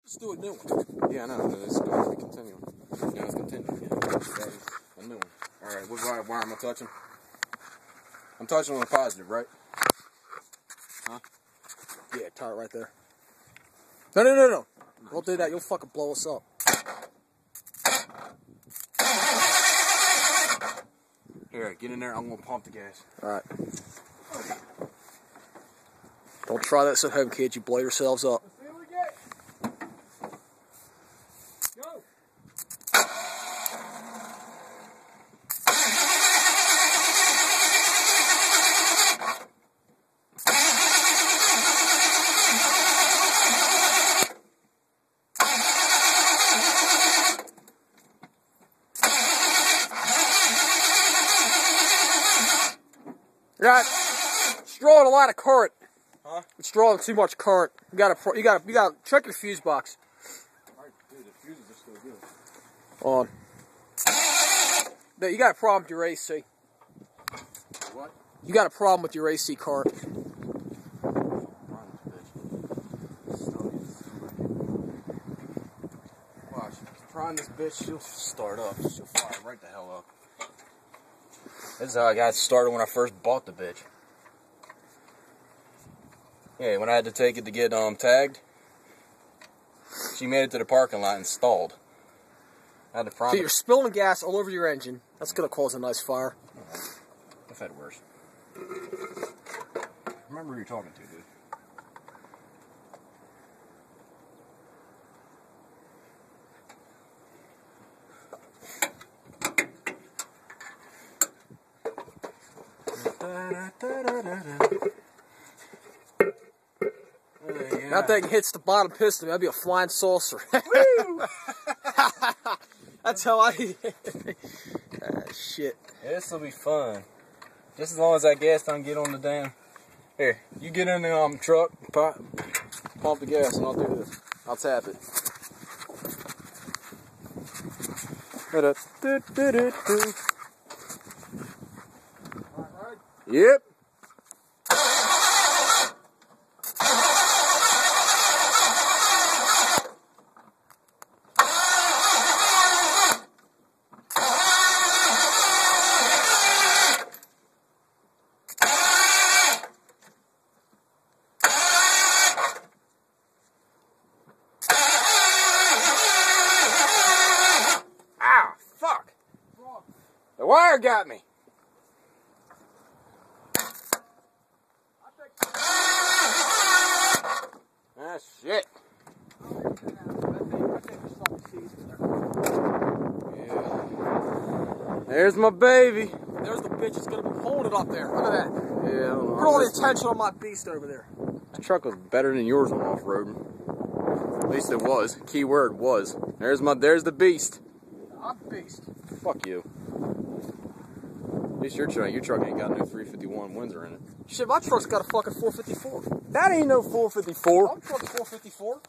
Let's do a new one. Yeah, I know. It's going to be continuing. Now it's continuing. Yeah. That is a new one. Alright, what wire am I touching? I'm touching on a positive, right? Huh? Yeah, tie it right there. No. Don't do that. You'll fucking blow us up. Here, get in there. I'm going to pump the gas. Alright. Don't try this at home, kids. You blow yourselves up. Let's see what we get. Go. It's drawing a lot of current. Huh? It's drawing too much current. You gotta check your fuse box. Alright, dude, the fuses are still good. On. No, you got a problem with your AC. What? You got a problem with your AC current. Watch. Trying this bitch, she'll start up. She'll fire right the hell up. This is how I got started when I first bought the bitch. Yeah, when I had to take it to get tagged, she made it to the parking lot and stalled. I had to prompt. So you're spilling gas all over your engine. That's gonna cause a nice fire. I've had worse. Remember who you're talking to, dude. That thing hits the bottom piston, that'd be a flying saucer. That's how I... shit. Yeah, this will be fun. Just as long as that gas don't get on the damn... Here, you get in the truck, pump the gas, and I'll do this. I'll tap it. Yep. Ow, fuck. The wire got me. Ah, shit. Yeah. There's my baby. There's the bitch that's gonna be holding it up there. Look at that. Yeah, I don't know. Put all the attention on my beast over there. This truck was better than yours on off-roading. At least it was. Key word was. There's the beast. I'm beast. Fuck you. At least your truck ain't got no 351 Windsor in it. Shit, my truck's got a fucking 454. That ain't no 454. My truck's 454.